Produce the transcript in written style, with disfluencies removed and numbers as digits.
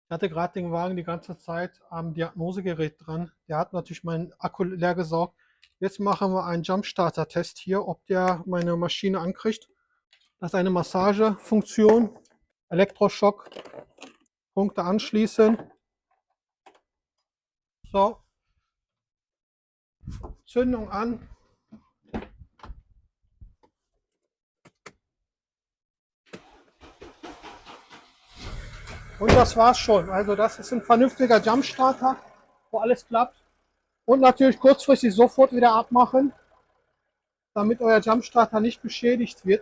Ich hatte gerade den Wagen die ganze Zeit am Diagnosegerät dran. Der hat natürlich meinen Akku leer gesaugt. Jetzt machen wir einen Jumpstarter-Test hier, ob der meine Maschine ankriegt. Das ist eine Massagefunktion. Elektroschock. Punkte anschließen. So. Zündung an. Und das war's schon. Also das ist ein vernünftiger Jumpstarter, wo alles klappt. Und natürlich kurzfristig sofort wieder abmachen, damit euer Jumpstarter nicht beschädigt wird.